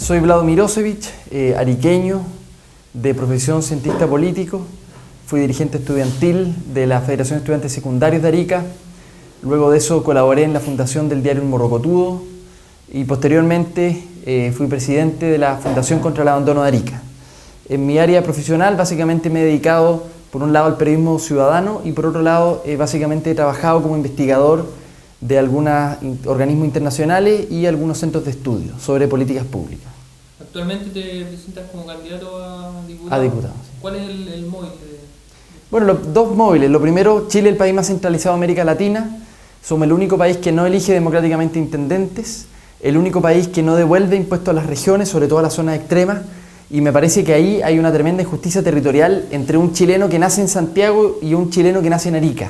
Soy Vlado Mirosevic, ariqueño, de profesión cientista político. Fui dirigente estudiantil de la Federación de Estudiantes Secundarios de Arica. Luego de eso colaboré en la fundación del diario El Morrocotudo y posteriormente fui presidente de la Fundación contra el Abandono de Arica. En mi área profesional básicamente me he dedicado por un lado al periodismo ciudadano y por otro lado básicamente he trabajado como investigador de algunos organismos internacionales y algunos centros de estudio sobre políticas públicas. ¿Actualmente te presentas como candidato a diputado? A diputado, sí. ¿Cuál es el móvil? Bueno, los dos móviles. Lo primero, Chile es el país más centralizado de América Latina. Somos el único país que no elige democráticamente intendentes, el único país que no devuelve impuestos a las regiones, sobre todo a las zonas extremas, y me parece que ahí hay una tremenda injusticia territorial entre un chileno que nace en Santiago y un chileno que nace en Arica.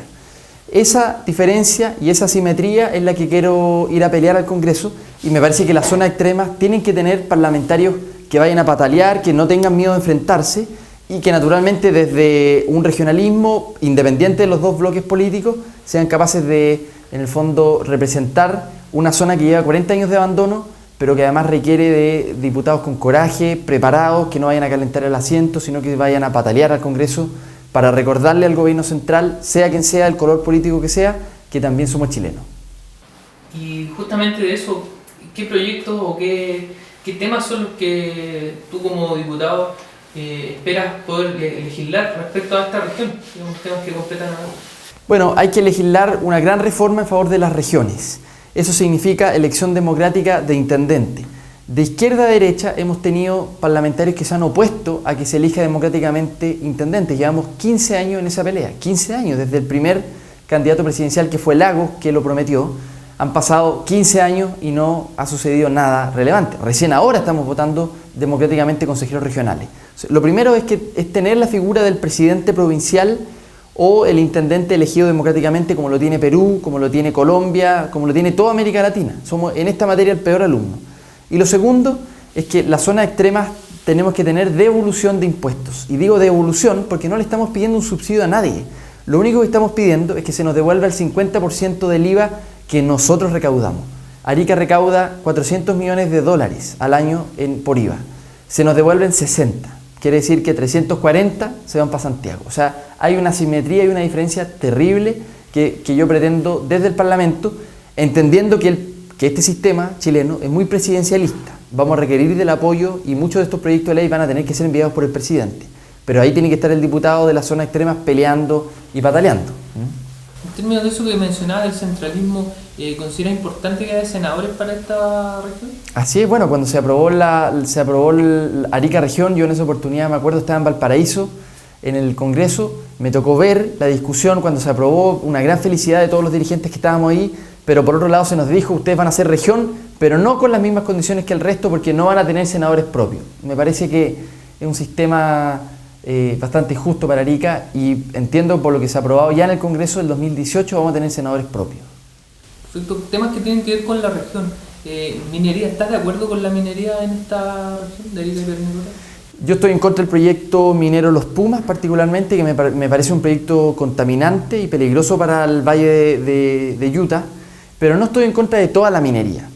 Esa diferencia y esa asimetría es la que quiero ir a pelear al Congreso, y me parece que las zonas extremas tienen que tener parlamentarios que vayan a patalear, que no tengan miedo de enfrentarse y que naturalmente desde un regionalismo independiente de los dos bloques políticos sean capaces de, en el fondo, representar una zona que lleva 40 años de abandono, pero que además requiere de diputados con coraje, preparados, que no vayan a calentar el asiento, sino que vayan a patalear al Congreso para recordarle al gobierno central, sea quien sea, el color político que sea, que también somos chilenos. Y justamente de eso, ¿qué proyectos o qué temas son los que tú como diputado esperas poder legislar respecto a esta región? Digamos, temas que completan a... Bueno, hay que legislar una gran reforma en favor de las regiones. Eso significa elección democrática de intendente. De izquierda a derecha hemos tenido parlamentarios que se han opuesto a que se elija democráticamente intendente. Llevamos 15 años en esa pelea, 15 años, desde el primer candidato presidencial que fue Lagos, que lo prometió. Han pasado 15 años y no ha sucedido nada relevante. Recién ahora estamos votando democráticamente consejeros regionales. Lo primero es tener la figura del presidente provincial o el intendente elegido democráticamente, como lo tiene Perú, como lo tiene Colombia, como lo tiene toda América Latina. Somos en esta materia el peor alumno. Y lo segundo es que las zonas extremas tenemos que tener devolución de impuestos. Y digo devolución porque no le estamos pidiendo un subsidio a nadie. Lo único que estamos pidiendo es que se nos devuelva el 50% del IVA que nosotros recaudamos. Arica recauda $400 millones al año por IVA. Se nos devuelven 60. Quiere decir que 340 se van para Santiago. O sea, hay una asimetría y una diferencia terrible que yo pretendo desde el Parlamento, entendiendo que este sistema chileno es muy presidencialista. Vamos a requerir del apoyo y muchos de estos proyectos de ley van a tener que ser enviados por el presidente. Pero ahí tiene que estar el diputado de las zonas extremas peleando y pataleando. En términos de eso que mencionaba del centralismo, ¿considera importante que haya senadores para esta región? Así es, bueno, cuando se aprobó el Arica Región, yo en esa oportunidad me acuerdo estaba en Valparaíso, en el Congreso, me tocó ver la discusión cuando se aprobó, una gran felicidad de todos los dirigentes que estábamos ahí, pero por otro lado se nos dijo, ustedes van a ser región, pero no con las mismas condiciones que el resto porque no van a tener senadores propios. Me parece que es un sistema bastante injusto para Arica y entiendo por lo que se ha aprobado ya en el Congreso del 2018 vamos a tener senadores propios. Perfecto. Temas que tienen que ver con la región. Minería, ¿estás de acuerdo con la minería en esta región de Arica y Pernambuco? Yo estoy en contra del proyecto minero Los Pumas particularmente, que me parece un proyecto contaminante y peligroso para el valle de Utah, pero no estoy en contra de toda la minería.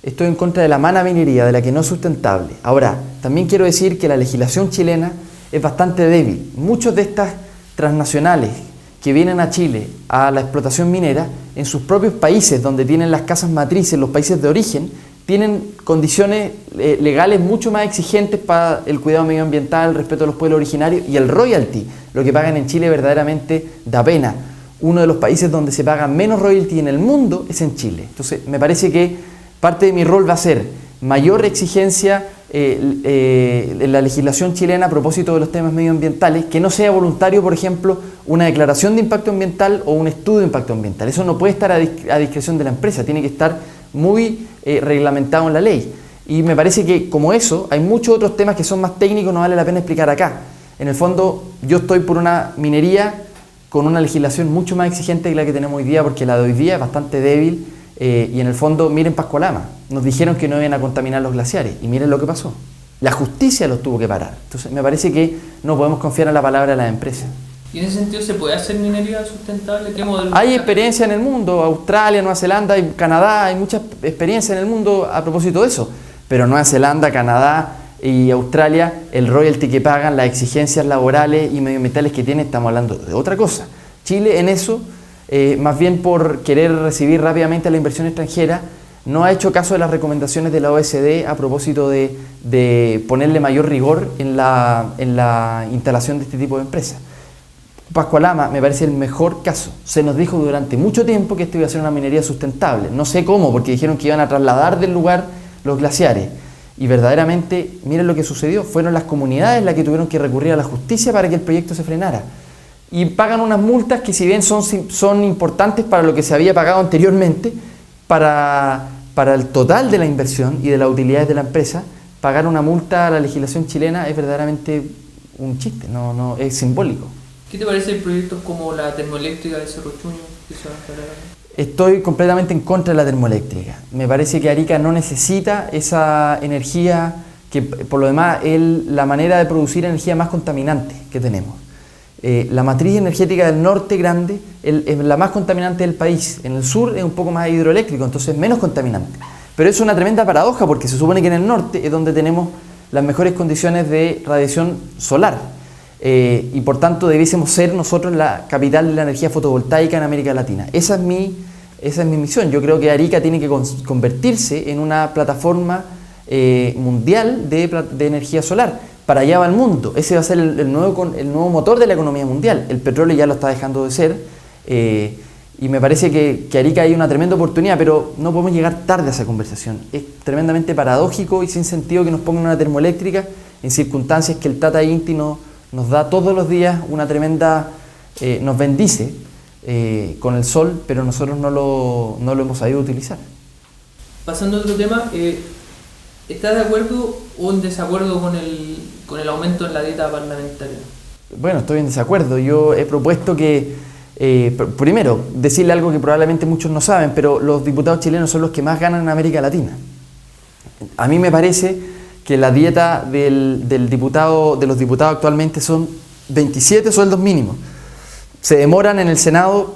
Estoy en contra de la manaminería, de la que no es sustentable. Ahora, también quiero decir que la legislación chilena es bastante débil. Muchos de estas transnacionales que vienen a Chile a la explotación minera, en sus propios países donde tienen las casas matrices, los países de origen, tienen condiciones legales mucho más exigentes para el cuidado medioambiental, el respeto a los pueblos originarios y el royalty. Lo que pagan en Chile verdaderamente da pena. Uno de los países donde se paga menos royalty en el mundo es en Chile. Entonces, me parece que parte de mi rol va a ser mayor exigencia en la legislación chilena a propósito de los temas medioambientales, que no sea voluntario, por ejemplo, una declaración de impacto ambiental o un estudio de impacto ambiental. Eso no puede estar a discreción de la empresa, tiene que estar muy reglamentado en la ley. Y me parece que como eso, hay muchos otros temas que son más técnicos, no vale la pena explicar acá. En el fondo, yo estoy por una minería con una legislación mucho más exigente que la que tenemos hoy día, porque la de hoy día es bastante débil. Y en el fondo, miren Pascualama, nos dijeron que no iban a contaminar los glaciares y miren lo que pasó. La justicia los tuvo que parar. Entonces me parece que no podemos confiar en la palabra de las empresas. ¿Y en ese sentido se puede hacer minería sustentable? ¿Qué modelo? Hay experiencia en el mundo, Australia, Nueva Zelanda, Canadá, hay mucha experiencia en el mundo a propósito de eso. Pero Nueva Zelanda, Canadá y Australia, el royalty que pagan, las exigencias laborales y medioambientales que tienen, estamos hablando de otra cosa. Chile en eso, más bien por querer recibir rápidamente la inversión extranjera, no ha hecho caso de las recomendaciones de la OECD a propósito de ponerle mayor rigor en la instalación de este tipo de empresas. Pascualama me parece el mejor caso. Se nos dijo durante mucho tiempo que esto iba a ser una minería sustentable. No sé cómo, porque dijeron que iban a trasladar del lugar los glaciares. Y verdaderamente, miren lo que sucedió. Fueron las comunidades las que tuvieron que recurrir a la justicia para que el proyecto se frenara. Y pagan unas multas que, si bien son importantes para lo que se había pagado anteriormente, para el total de la inversión y de las utilidades de la empresa, pagar una multa a la legislación chilena es verdaderamente un chiste, no es simbólico. ¿Qué te parece el proyecto como la termoeléctrica de Cerro Chuño que se va a instalar acá? Estoy completamente en contra de la termoeléctrica. Me parece que Arica no necesita esa energía, que por lo demás es la manera de producir energía más contaminante que tenemos. La matriz energética del norte grande es la más contaminante del país. En el sur es un poco más hidroeléctrico, entonces menos contaminante. Pero es una tremenda paradoja, porque se supone que en el norte es donde tenemos las mejores condiciones de radiación solar. Y por tanto debiésemos ser nosotros la capital de la energía fotovoltaica en América Latina. Esa es mi misión. Yo creo que Arica tiene que convertirse en una plataforma mundial de energía solar. Para allá va el mundo. Ese va a ser el nuevo motor de la economía mundial. El petróleo ya lo está dejando de ser. Y me parece que Arica hay una tremenda oportunidad, pero no podemos llegar tarde a esa conversación. Es tremendamente paradójico y sin sentido que nos pongan una termoeléctrica en circunstancias que el Tata Inti nos da todos los días una tremenda, nos bendice con el sol, pero nosotros no lo hemos sabido utilizar. Pasando a otro tema, ¿estás de acuerdo o en desacuerdo con el aumento en la dieta parlamentaria? Bueno, estoy en desacuerdo. Yo he propuesto que, primero, decirle algo que probablemente muchos no saben, pero los diputados chilenos son los que más ganan en América Latina. A mí me parece que la dieta de los diputados actualmente son 27 sueldos mínimos. Se demoran en el Senado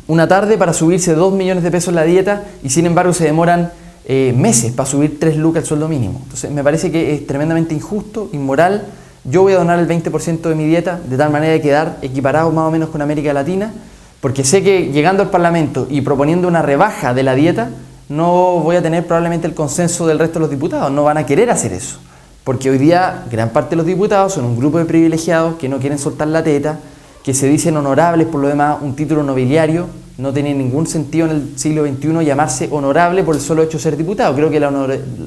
una tarde para subirse 2 millones de pesos la dieta y sin embargo se demoran meses para subir 3 lucas el sueldo mínimo. Entonces me parece que es tremendamente injusto, inmoral. Yo voy a donar el 20% de mi dieta de tal manera de quedar equiparados más o menos con América Latina, porque sé que llegando al Parlamento y proponiendo una rebaja de la dieta, no voy a tener probablemente el consenso del resto de los diputados, no van a querer hacer eso, porque hoy día gran parte de los diputados son un grupo de privilegiados que no quieren soltar la teta, que se dicen honorables, por lo demás un título nobiliario. No tiene ningún sentido en el siglo XXI llamarse honorable por el solo hecho de ser diputado. Creo que la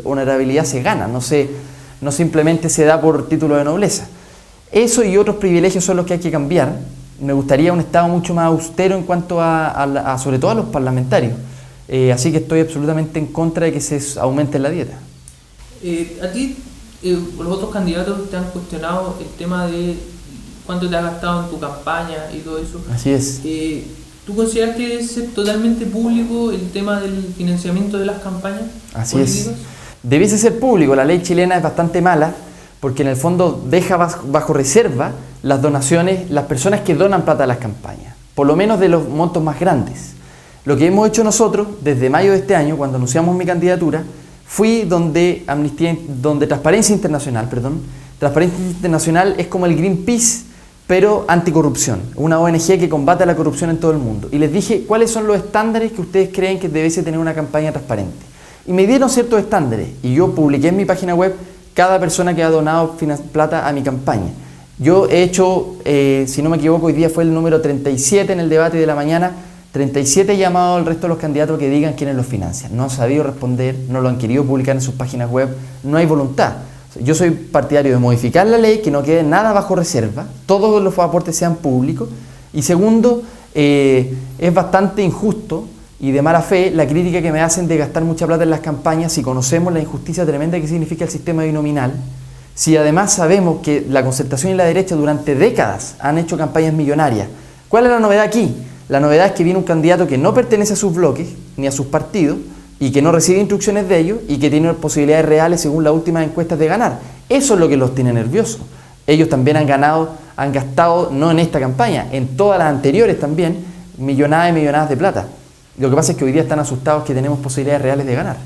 honorabilidad se gana, no simplemente se da por título de nobleza. Eso y otros privilegios son los que hay que cambiar. Me gustaría un Estado mucho más austero en cuanto sobre todo a los parlamentarios. Así que estoy absolutamente en contra de que se aumente la dieta. ¿A ti los otros candidatos te han cuestionado el tema de cuánto te has gastado en tu campaña y todo eso? Así es. ¿Tú consideras que es totalmente público el tema del financiamiento de las campañas políticas? Es. Debiese ser público. La ley chilena es bastante mala porque en el fondo deja bajo reserva las donaciones, las personas que donan plata a las campañas, por lo menos de los montos más grandes. Lo que hemos hecho nosotros, desde mayo de este año, cuando anunciamos mi candidatura, fui donde Transparencia Internacional es como el Greenpeace, pero anticorrupción, una ONG que combate la corrupción en todo el mundo. Y les dije, ¿cuáles son los estándares que ustedes creen que debiese tener una campaña transparente? Y me dieron ciertos estándares, y yo publiqué en mi página web cada persona que ha donado plata a mi campaña. Yo he hecho, si no me equivoco, hoy día fue el número 37 en el debate de la mañana, 37 llamados al resto de los candidatos que digan quiénes los financian. No han sabido responder, no lo han querido publicar en sus páginas web, no hay voluntad. Yo soy partidario de modificar la ley, que no quede nada bajo reserva, todos los aportes sean públicos. Y segundo, es bastante injusto y de mala fe la crítica que me hacen de gastar mucha plata en las campañas si conocemos la injusticia tremenda que significa el sistema binominal, si además sabemos que la Concertación y la derecha durante décadas han hecho campañas millonarias. ¿Cuál es la novedad aquí? La novedad es que viene un candidato que no pertenece a sus bloques ni a sus partidos y que no recibe instrucciones de ellos y que tiene posibilidades reales según las últimas encuestas de ganar. Eso es lo que los tiene nerviosos. Ellos también han gastado, no en esta campaña, en todas las anteriores también, millonadas y millonadas de plata. Lo que pasa es que hoy día están asustados que tenemos posibilidades reales de ganar.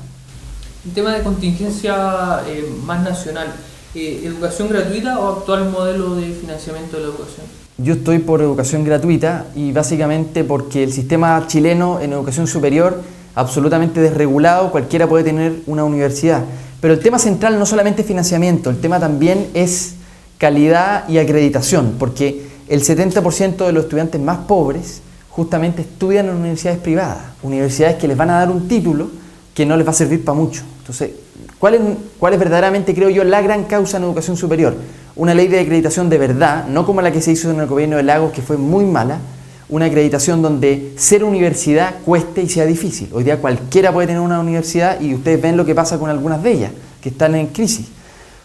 Un tema de contingencia más nacional. ¿Educación gratuita o actual modelo de financiamiento de la educación? Yo estoy por educación gratuita y básicamente porque el sistema chileno en educación superior absolutamente desregulado, cualquiera puede tener una universidad. Pero el tema central no solamente es financiamiento, el tema también es calidad y acreditación, porque el 70% de los estudiantes más pobres justamente estudian en universidades privadas, universidades que les van a dar un título que no les va a servir para mucho. Entonces, ¿cuál es verdaderamente, creo yo, la gran causa en educación superior? Una ley de acreditación de verdad, no como la que se hizo en el gobierno de Lagos, que fue muy mala, una acreditación donde ser universidad cueste y sea difícil. Hoy día cualquiera puede tener una universidad y ustedes ven lo que pasa con algunas de ellas, que están en crisis.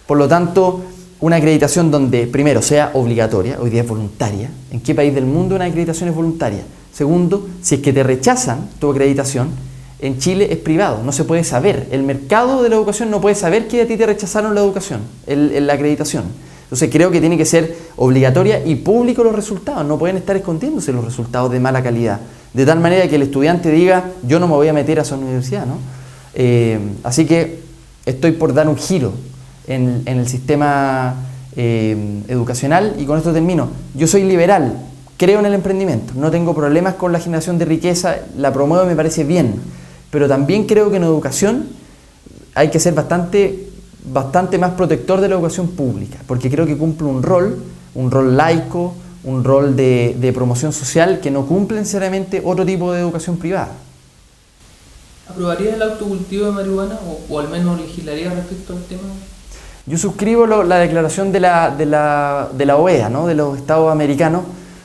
Por lo tanto, una acreditación donde, primero, sea obligatoria, hoy día es voluntaria. ¿En qué país del mundo una acreditación es voluntaria? Segundo, si es que te rechazan tu acreditación, en Chile es privado, no se puede saber. El mercado de la educación no puede saber que a ti te rechazaron la educación, la acreditación. Entonces creo que tiene que ser obligatoria y público los resultados, no pueden estar escondiéndose los resultados de mala calidad, de tal manera que el estudiante diga, yo no me voy a meter a esa universidad, ¿no? Así que estoy por dar un giro en el sistema educacional y con esto termino. Yo soy liberal, creo en el emprendimiento, no tengo problemas con la generación de riqueza, la promuevo y me parece bien, pero también creo que en educación hay que ser bastante más protector de la educación pública, porque creo que cumple un rol laico, un rol de promoción social que no cumple necesariamente otro tipo de educación privada. ¿Aprobaría el autocultivo de marihuana o al menos legislaría respecto al tema? Yo suscribo la declaración de la OEA, ¿no? De los Estados americanos,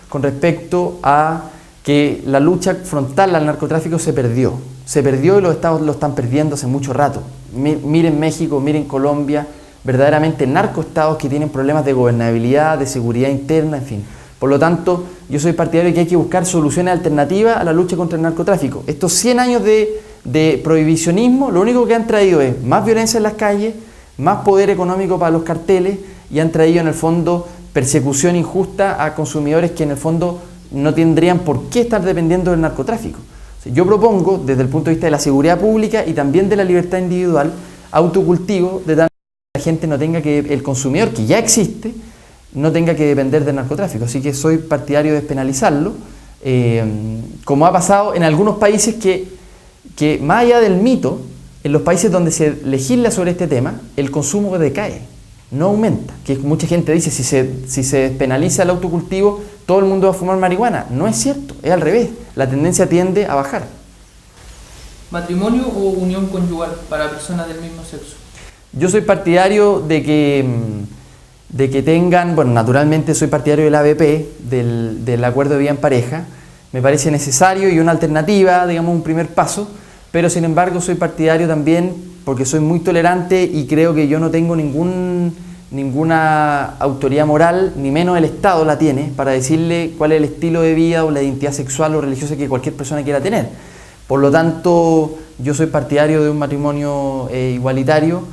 con respecto a que la lucha frontal al narcotráfico se perdió y los estados lo están perdiendo hace mucho rato. Miren México, miren Colombia, verdaderamente narcoestados que tienen problemas de gobernabilidad, de seguridad interna, en fin. Por lo tanto, yo soy partidario de que hay que buscar soluciones alternativas a la lucha contra el narcotráfico. Estos 100 años de prohibicionismo, lo único que han traído es más violencia en las calles, más poder económico para los carteles y han traído en el fondo persecución injusta a consumidores que en el fondo no tendrían por qué estar dependiendo del narcotráfico. Yo propongo, desde el punto de vista de la seguridad pública y también de la libertad individual, autocultivo de tal manera que la gente no tenga que, el consumidor que ya existe, no tenga que depender del narcotráfico. Así que soy partidario de despenalizarlo, como ha pasado en algunos países que más allá del mito, en los países donde se legisla sobre este tema, el consumo decae, no aumenta. Que mucha gente dice, si se despenaliza el autocultivo, todo el mundo va a fumar marihuana. No es cierto, es al revés. La tendencia tiende a bajar. ¿Matrimonio o unión conyugal para personas del mismo sexo? Yo soy partidario de que tengan, bueno, naturalmente soy partidario del ABP, del acuerdo de vida en pareja. Me parece necesario y una alternativa, digamos, un primer paso, pero sin embargo soy partidario también porque soy muy tolerante y creo que yo no tengo ninguna autoridad moral, ni menos el Estado la tiene, para decirle cuál es el estilo de vida o la identidad sexual o religiosa que cualquier persona quiera tener. Por lo tanto, yo soy partidario de un matrimonio igualitario,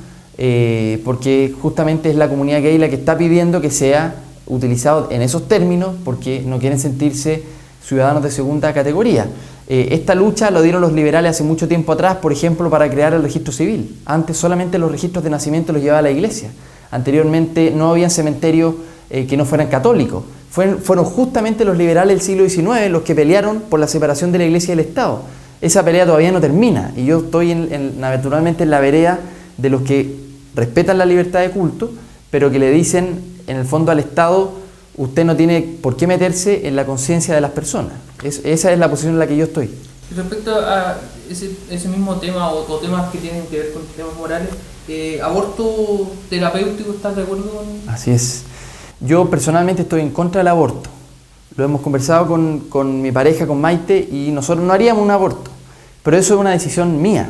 porque justamente es la comunidad gay la que está pidiendo que sea utilizado en esos términos, porque no quieren sentirse ciudadanos de segunda categoría. Esta lucha lo dieron los liberales hace mucho tiempo atrás, por ejemplo, para crear el registro civil. Antes solamente los registros de nacimiento los llevaba la iglesia. Anteriormente no había cementerios que no fueran católicos. Fueron justamente los liberales del siglo XIX los que pelearon por la separación de la iglesia y del Estado. Esa pelea todavía no termina y yo estoy naturalmente en la vereda de los que respetan la libertad de culto, pero que le dicen en el fondo al Estado, usted no tiene por qué meterse en la conciencia de las personas. Esa es la posición en la que yo estoy. Respecto a ese mismo tema o temas que tienen que ver con temas morales, ¿aborto terapéutico estás de acuerdo con? Así es. Yo personalmente estoy en contra del aborto. Lo hemos conversado con mi pareja, con Maite, y nosotros no haríamos un aborto. Pero eso es una decisión mía,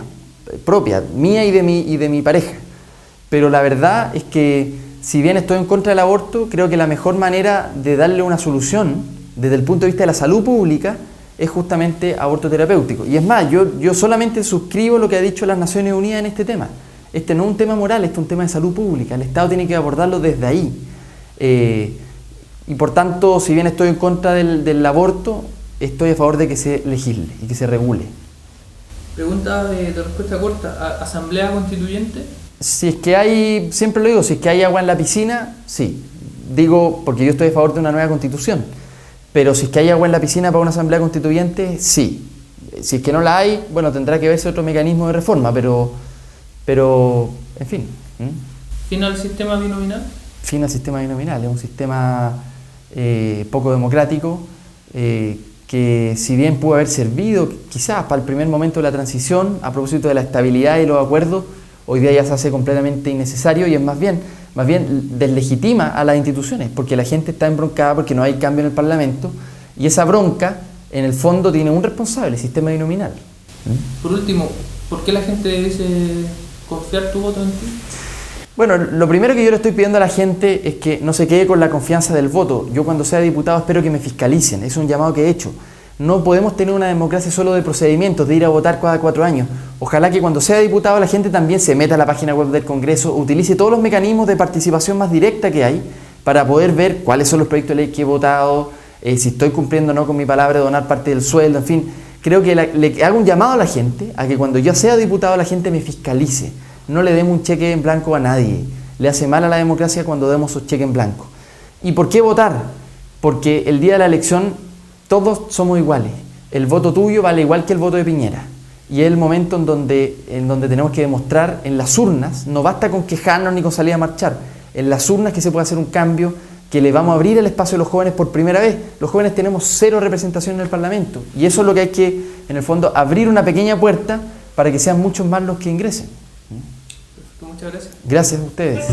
propia, mía y de mi pareja. Pero la verdad es que, si bien estoy en contra del aborto, creo que la mejor manera de darle una solución desde el punto de vista de la salud pública es justamente aborto terapéutico. Y es más, yo solamente suscribo lo que ha dicho las Naciones Unidas en este tema. Este no es un tema moral, este es un tema de salud pública. El Estado tiene que abordarlo desde ahí. Y por tanto, si bien estoy en contra del aborto, estoy a favor de que se legisle y que se regule. Pregunta de respuesta corta. ¿Asamblea constituyente? Si es que hay, siempre lo digo, si es que hay agua en la piscina, sí. Digo porque yo estoy a favor de una nueva constitución. Pero si es que hay agua en la piscina para una asamblea constituyente, sí. Si es que no la hay, bueno, tendrá que verse otro mecanismo de reforma, pero en fin. ¿Fin al sistema binominal? Fin al sistema binominal, es un sistema poco democrático, que si bien pudo haber servido quizás para el primer momento de la transición, a propósito de la estabilidad y los acuerdos, hoy día ya se hace completamente innecesario y es más bien deslegitima a las instituciones, porque la gente está embroncada porque no hay cambio en el Parlamento, y esa bronca, en el fondo, tiene un responsable, el sistema binominal. Por último, ¿por qué la gente debe confiar tu voto en ti? Bueno, lo primero que yo le estoy pidiendo a la gente es que no se quede con la confianza del voto. Yo cuando sea diputado espero que me fiscalicen, es un llamado que he hecho. No podemos tener una democracia solo de procedimientos, de ir a votar cada 4 años. Ojalá que cuando sea diputado la gente también se meta a la página web del Congreso, utilice todos los mecanismos de participación más directa que hay para poder ver cuáles son los proyectos de ley que he votado, si estoy cumpliendo o no con mi palabra de donar parte del sueldo, en fin. Creo que le hago un llamado a la gente a que cuando yo sea diputado la gente me fiscalice. No le demos un cheque en blanco a nadie. Le hace mal a la democracia cuando demos esos cheques en blanco. ¿Y por qué votar? Porque el día de la elección todos somos iguales. El voto tuyo vale igual que el voto de Piñera. Y es el momento en donde tenemos que demostrar en las urnas, no basta con quejarnos ni con salir a marchar, en las urnas que se puede hacer un cambio, que le vamos a abrir el espacio a los jóvenes por primera vez. Los jóvenes tenemos 0 representación en el Parlamento. Y eso es lo que hay que, en el fondo, abrir una pequeña puerta para que sean muchos más los que ingresen. Muchas gracias. Gracias a ustedes.